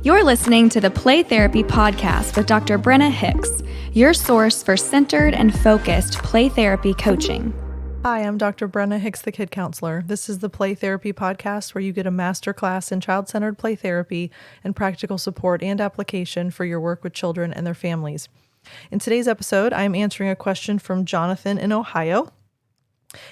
You're listening to the Play Therapy Podcast with Dr. Brenna Hicks, your source for centered and focused play therapy coaching. Hi, I'm Dr. Brenna Hicks, the Kid Counselor. This is the Play Therapy Podcast where you get a masterclass in child-centered play therapy and practical support and application for your work with children and their families. In today's episode, I'm answering a question from Jonathan in Ohio.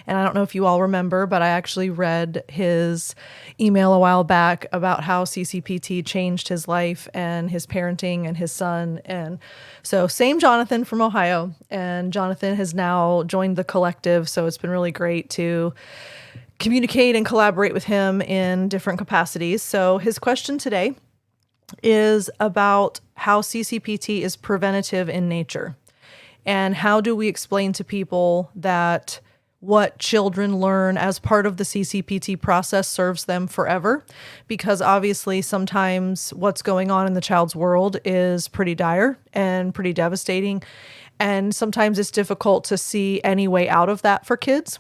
And I don't know if you all remember, but I actually read his email a while back about how CCPT changed his life and his parenting and his son. And so same Jonathan from Ohio, and Jonathan has now joined the collective. So it's been really great to communicate and collaborate with him in different capacities. So his question today is about how CCPT is preventative in nature. And how do we explain to people that what children learn as part of the CCPT process serves them forever? Because obviously sometimes what's going on in the child's world is pretty dire and pretty devastating. And sometimes it's difficult to see any way out of that for kids.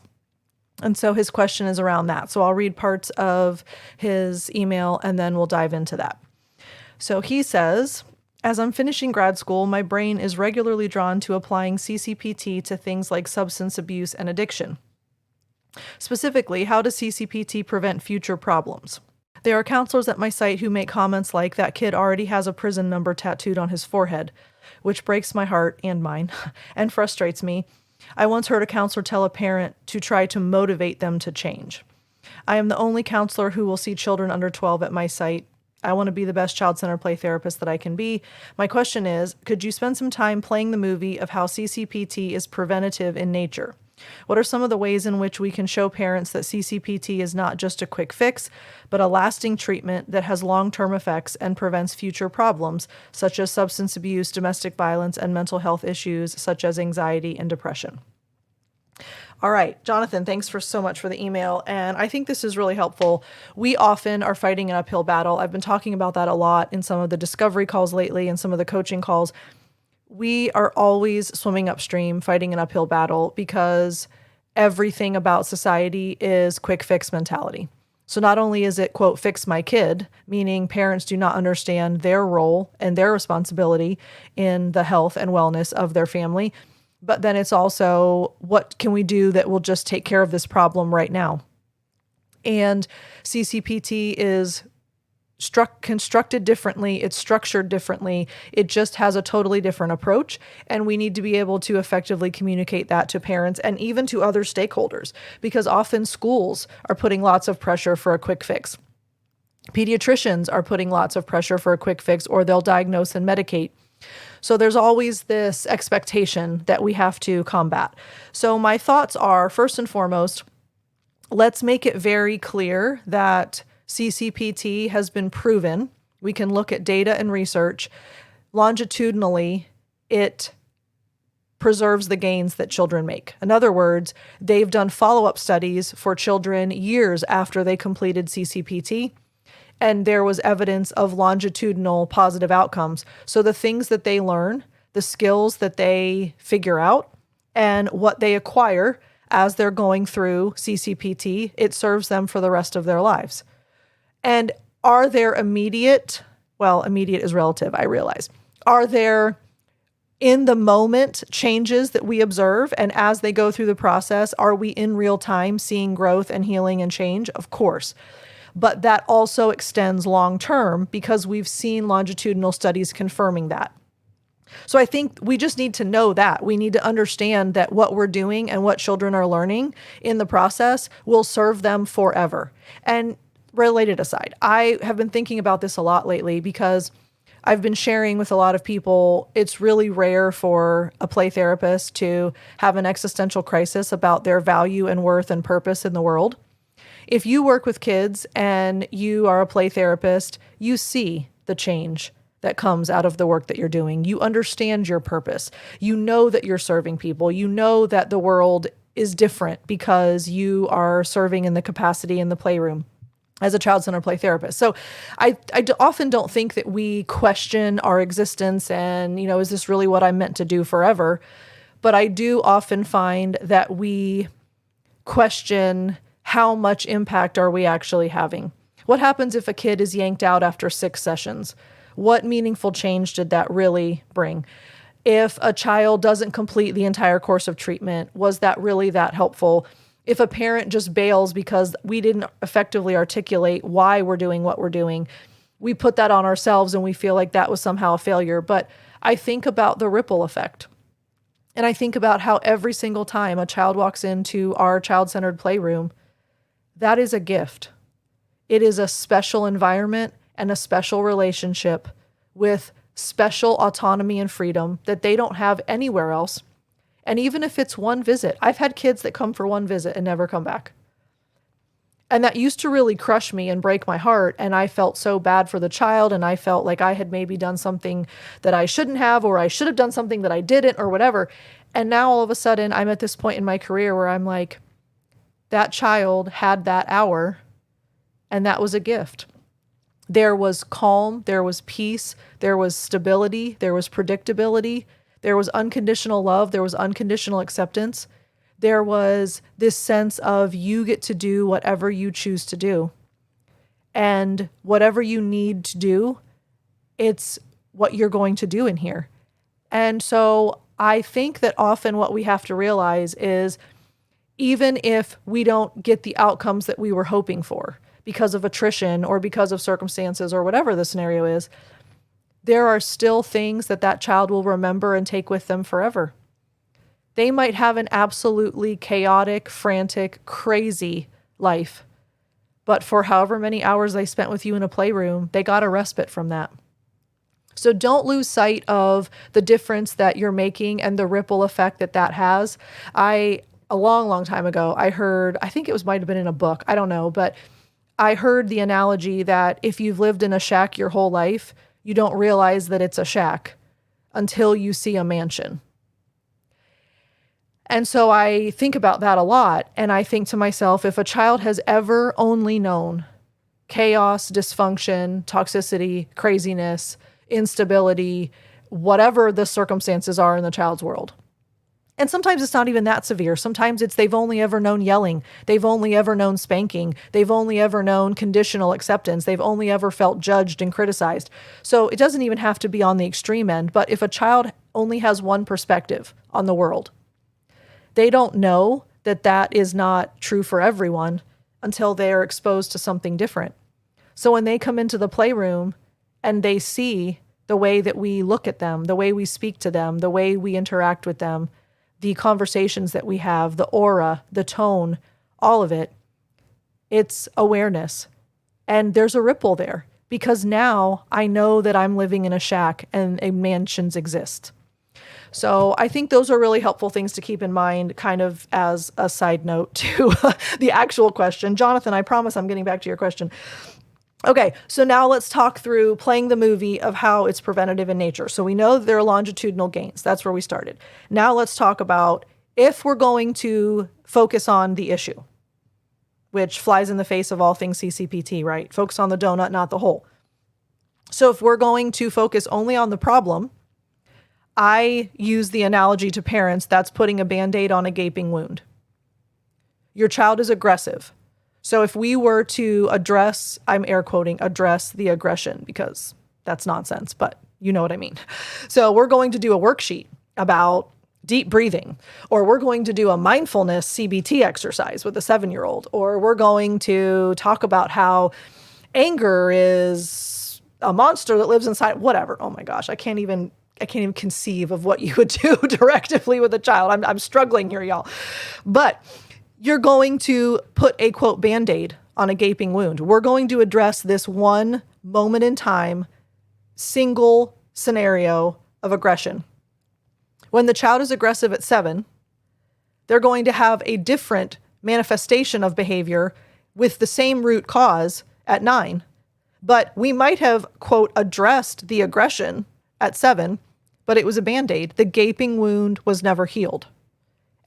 And so his question is around that. So I'll read parts of his email and then we'll dive into that. So he says, as I'm finishing grad school, my brain is regularly drawn to applying CCPT to things like substance abuse and addiction. Specifically, how does CCPT prevent future problems? There are counselors at my site who make comments like that kid already has a prison number tattooed on his forehead, which breaks my heart and mine and frustrates me. I once heard a counselor tell a parent to try to motivate them to change. I am the only counselor who will see children under 12 at my site. I want to be the best child-centered play therapist that I can be. My question is, could you spend some time playing the movie of how CCPT is preventative in nature? What are some of the ways in which we can show parents that CCPT is not just a quick fix, but a lasting treatment that has long-term effects and prevents future problems, such as substance abuse, domestic violence, and mental health issues such as anxiety and depression? All right, Jonathan, thanks so much for the email. And I think this is really helpful. We often are fighting an uphill battle. I've been talking about that a lot in some of the discovery calls lately and some of the coaching calls. We are always swimming upstream, fighting an uphill battle because everything about society is quick fix mentality. So not only is it, quote, fix my kid, meaning parents do not understand their role and their responsibility in the health and wellness of their family, but then it's also, what can we do that will just take care of this problem right now? And CCPT is constructed differently. It's structured differently. It just has a totally different approach. And we need to be able to effectively communicate that to parents and even to other stakeholders, because often schools are putting lots of pressure for a quick fix. Pediatricians are putting lots of pressure for a quick fix, or they'll diagnose and medicate. So there's always this expectation that we have to combat. So my thoughts are, first and foremost, let's make it very clear that CCPT has been proven. We can look at data and research. Longitudinally, it preserves the gains that children make. In other words, they've done follow-up studies for children years after they completed CCPT. And there was evidence of longitudinal positive outcomes. So the things that they learn, the skills that they figure out, and what they acquire as they're going through CCPT, it serves them for the rest of their lives. And are there immediate is relative, I realize. Are there in the moment changes that we observe? And as they go through the process, are we in real time seeing growth and healing and change? Of course. But that also extends long term because we've seen longitudinal studies confirming that. So I think we just need to know that. We need to understand that what we're doing and what children are learning in the process will serve them forever. And related aside, I have been thinking about this a lot lately because I've been sharing with a lot of people, it's really rare for a play therapist to have an existential crisis about their value and worth and purpose in the world. If you work with kids and you are a play therapist, you see the change that comes out of the work that you're doing. You understand your purpose. You know that you're serving people. You know that the world is different because you are serving in the capacity in the playroom as a child-centered play therapist. So I often don't think that we question our existence and, is this really what I'm meant to do forever? But I do often find that we question how much impact are we actually having? What happens if a kid is yanked out after 6 sessions? What meaningful change did that really bring? If a child doesn't complete the entire course of treatment, was that really that helpful? If a parent just bails because we didn't effectively articulate why we're doing what we're doing, we put that on ourselves and we feel like that was somehow a failure. But I think about the ripple effect. And I think about how every single time a child walks into our child-centered playroom, that is a gift. It is a special environment and a special relationship with special autonomy and freedom that they don't have anywhere else. And even if it's one visit, I've had kids that come for one visit and never come back. And that used to really crush me and break my heart. And I felt so bad for the child. And I felt like I had maybe done something that I shouldn't have, or I should have done something that I didn't, or whatever. And now all of a sudden I'm at this point in my career where I'm like, that child had that hour and that was a gift. There was calm, there was peace, there was stability, there was predictability, there was unconditional love, there was unconditional acceptance. There was this sense of you get to do whatever you choose to do. And whatever you need to do, it's what you're going to do in here. And so I think that often what we have to realize is even if we don't get the outcomes that we were hoping for because of attrition or because of circumstances or whatever the scenario is, there are still things that that child will remember and take with them forever. They might have an absolutely chaotic, frantic, crazy life, but for however many hours they spent with you in a playroom, they got a respite from that. So don't lose sight of the difference that you're making and the ripple effect that that has. A long time ago, I heard, I think it might have been in a book, I don't know, but I heard the analogy that if you've lived in a shack your whole life, you don't realize that it's a shack until you see a mansion. And so I think about that a lot. And I think to myself, if a child has ever only known chaos, dysfunction, toxicity, craziness, instability, whatever the circumstances are in the child's world. And sometimes it's not even that severe. Sometimes it's they've only ever known yelling. They've only ever known spanking. They've only ever known conditional acceptance. They've only ever felt judged and criticized. So it doesn't even have to be on the extreme end. But if a child only has one perspective on the world, they don't know that that is not true for everyone until they are exposed to something different. So when they come into the playroom and they see the way that we look at them, the way we speak to them, the way we interact with them, the conversations that we have, the aura, the tone, all of it, it's awareness. And there's a ripple there because now I know that I'm living in a shack and mansions exist. So I think those are really helpful things to keep in mind, kind of as a side note to the actual question. Jonathan, I promise I'm getting back to your question. Okay, so now let's talk through playing the movie of how it's preventative in nature. So we know that there are longitudinal gains. That's where we started. Now let's talk about if we're going to focus on the issue, which flies in the face of all things CCPT, right? Focus on the donut, not the hole. So if we're going to focus only on the problem, I use the analogy to parents, that's putting a Band-Aid on a gaping wound. Your child is aggressive. So if we were to address, I'm air quoting, address the aggression, because that's nonsense, but you know what I mean. So we're going to do a worksheet about deep breathing, or we're going to do a mindfulness CBT exercise with a 7-year-old, or we're going to talk about how anger is a monster that lives inside, whatever. Oh my gosh, I can't even conceive of what you would do directively with a child. I'm struggling here, y'all. But you're going to put a, quote, Band-Aid on a gaping wound. We're going to address this one moment in time, single scenario of aggression. When the child is aggressive at 7, they're going to have a different manifestation of behavior with the same root cause at 9. But we might have, quote, addressed the aggression at 7, but it was a Band-Aid. The gaping wound was never healed.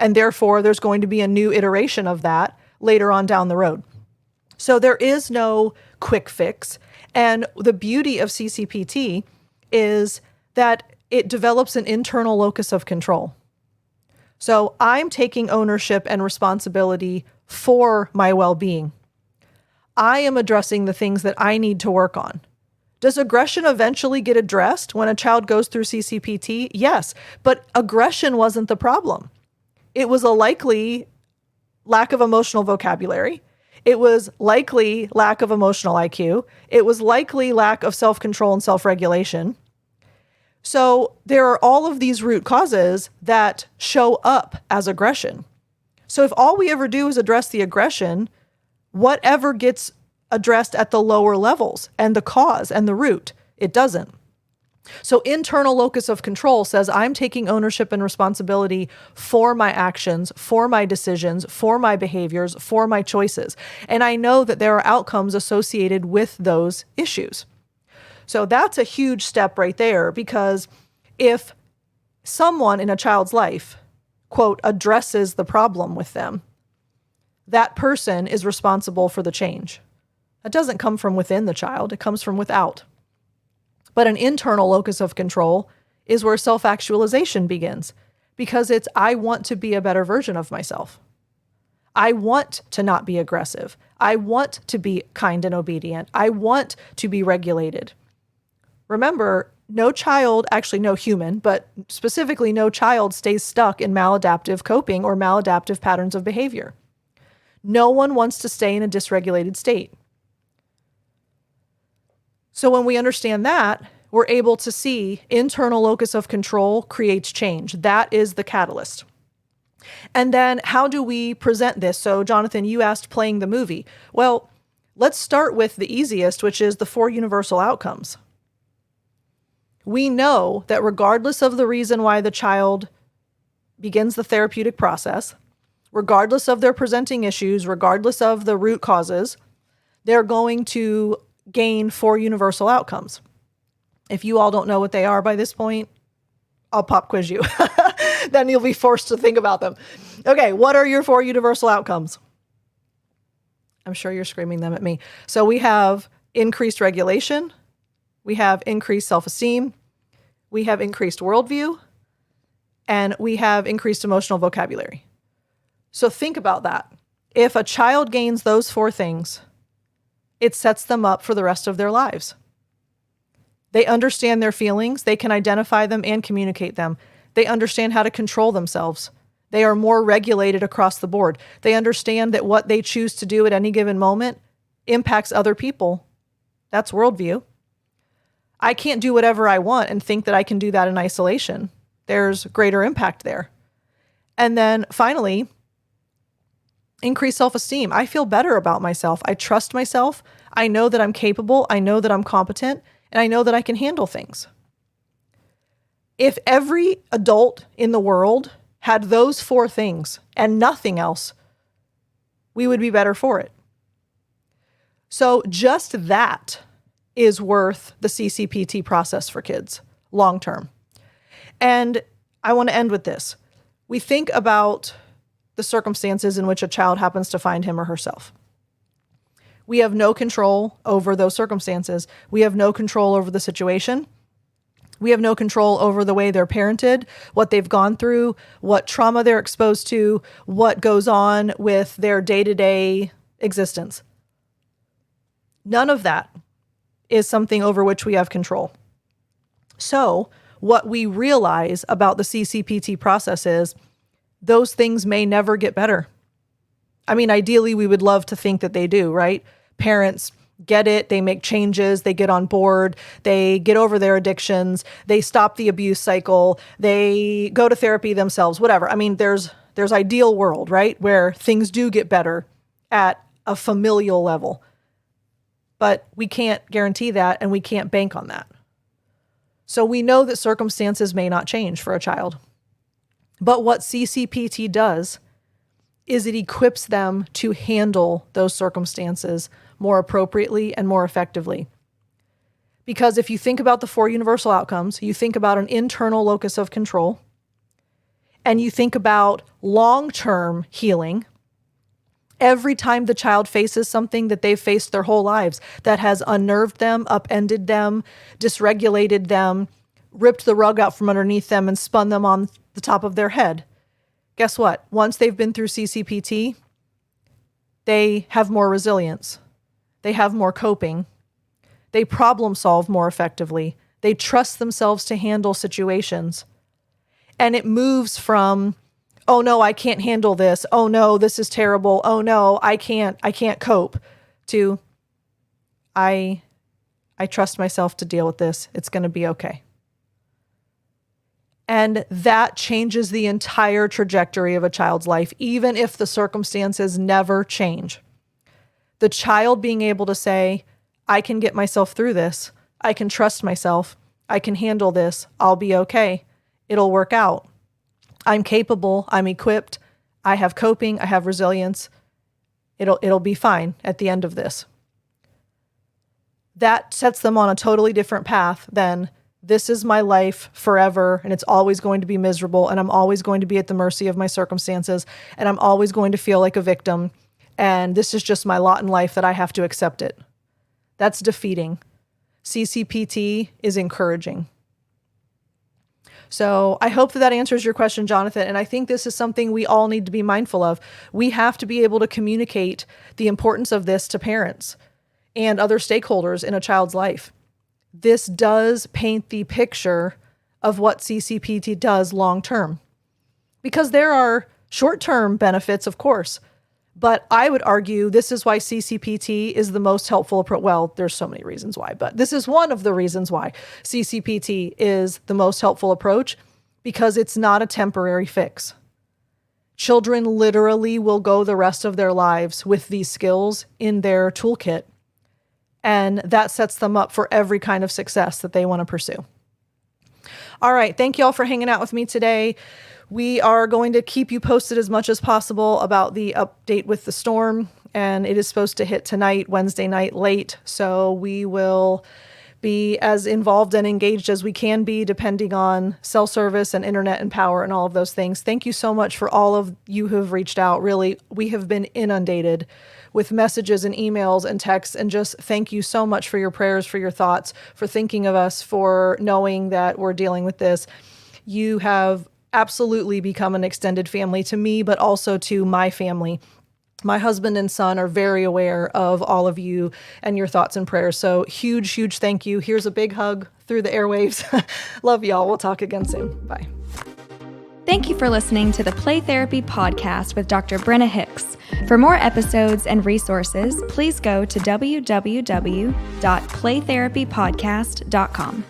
And therefore, there's going to be a new iteration of that later on down the road. So there is no quick fix. And the beauty of CCPT is that it develops an internal locus of control. So I'm taking ownership and responsibility for my well-being. I am addressing the things that I need to work on, Does aggression eventually get addressed when a child goes through CCPT? Yes, but aggression wasn't the problem. It was a likely lack of emotional vocabulary. It was likely lack of emotional IQ. It was likely lack of self-control and self-regulation. So there are all of these root causes that show up as aggression. So if all we ever do is address the aggression, whatever gets addressed at the lower levels and the cause and the root, it doesn't. So internal locus of control says I'm taking ownership and responsibility for my actions, for my decisions, for my behaviors, for my choices. And I know that there are outcomes associated with those issues. So that's a huge step right there, because if someone in a child's life, quote, addresses the problem with them, that person is responsible for the change. That doesn't come from within the child, it comes from without. But an internal locus of control is where self-actualization begins, because it's, I want to be a better version of myself. I want to not be aggressive. I want to be kind and obedient. I want to be regulated. Remember, no child, actually no human, but specifically no child stays stuck in maladaptive coping or maladaptive patterns of behavior. No one wants to stay in a dysregulated state. So when we understand that, we're able to see internal locus of control creates change. That is the catalyst. And then how do we present this? So Jonathan, you asked playing the movie. Well, let's start with the easiest, which is the 4 universal outcomes. We know that regardless of the reason why the child begins the therapeutic process, regardless of their presenting issues, regardless of the root causes, they're going to gain 4 universal outcomes. If you all don't know what they are by this point, I'll pop quiz you. Then you'll be forced to think about them. Okay, what are your 4 universal outcomes? I'm sure you're screaming them at me. So we have increased regulation, we have increased self-esteem, we have increased worldview, and we have increased emotional vocabulary. So think about that. If a child gains those 4 things, it sets them up for the rest of their lives. They understand their feelings, they can identify them and communicate them. They understand how to control themselves. They are more regulated across the board. They understand that what they choose to do at any given moment impacts other people. That's worldview. I can't do whatever I want and think that I can do that in isolation. There's greater impact there. And then finally, increase self-esteem. I feel better about myself. I trust myself. I know that I'm capable. I know that I'm competent. And I know that I can handle things. If every adult in the world had those 4 things and nothing else, we would be better for it. So just that is worth the CCPT process for kids long term. And I want to end with this. We think about the circumstances in which a child happens to find him or herself. We have no control over those circumstances. We have no control over the situation. We have no control over the way they're parented, what they've gone through, what trauma they're exposed to, what goes on with their day-to-day existence. None of that is something over which we have control. So what we realize about the CCPT process is those things may never get better. I mean, ideally, we would love to think that they do, right? Parents get it, they make changes, they get on board, they get over their addictions, they stop the abuse cycle, they go to therapy themselves, whatever. I mean, there's ideal world, right? Where things do get better at a familial level. But we can't guarantee that, and we can't bank on that. So we know that circumstances may not change for a child. But what CCPT does is it equips them to handle those circumstances more appropriately and more effectively. Because if you think about the 4 universal outcomes, you think about an internal locus of control, and you think about long-term healing. Every time the child faces something that they've faced their whole lives that has unnerved them, upended them, dysregulated them, ripped the rug out from underneath them and spun them on the top of their head, guess what? Once they've been through CCPT, they have more resilience. They have more coping. They problem solve more effectively. They trust themselves to handle situations. And it moves from, oh no, I can't handle this. Oh no, this is terrible. Oh no, I can't cope, to I trust myself to deal with this. It's going to be okay. And that changes the entire trajectory of a child's life, even if the circumstances never change. The child being able to say, I can get myself through this. I can trust myself. I can handle this. I'll be okay. It'll work out. I'm capable. I'm equipped. I have coping. I have resilience. It'll be fine at the end of this. That sets them on a totally different path than, this is my life forever, and it's always going to be miserable, and I'm always going to be at the mercy of my circumstances, and I'm always going to feel like a victim, and this is just my lot in life that I have to accept it. That's defeating. CCPT is encouraging. So I hope that answers your question, Jonathan, and I think this is something we all need to be mindful of. We have to be able to communicate the importance of this to parents and other stakeholders in a child's life. This does paint the picture of what CCPT does long-term. Because there are short-term benefits, of course, but I would argue this is why CCPT is the most helpful approach. Well, there's so many reasons why, but this is one of the reasons why CCPT is the most helpful approach, because it's not a temporary fix. Children literally will go the rest of their lives with these skills in their toolkit. And that sets them up for every kind of success that they want to pursue. All right. Thank you all for hanging out with me today. We are going to keep you posted as much as possible about the update with the storm. And it is supposed to hit tonight, Wednesday night, late. So we will be as involved and engaged as we can be, depending on cell service and internet and power and all of those things. Thank you so much for all of you who have reached out. Really, we have been inundated with messages and emails and texts, and just thank you so much for your prayers, for your thoughts, for thinking of us, for knowing that we're dealing with this. You have absolutely become an extended family to me, but also to my family. My husband and son are very aware of all of you and your thoughts and prayers. So huge, huge thank you. Here's a big hug through the airwaves. Love y'all. We'll talk again soon. Bye. Thank you for listening to the Play Therapy Podcast with Dr. Brenna Hicks. For more episodes and resources, please go to www.playtherapypodcast.com.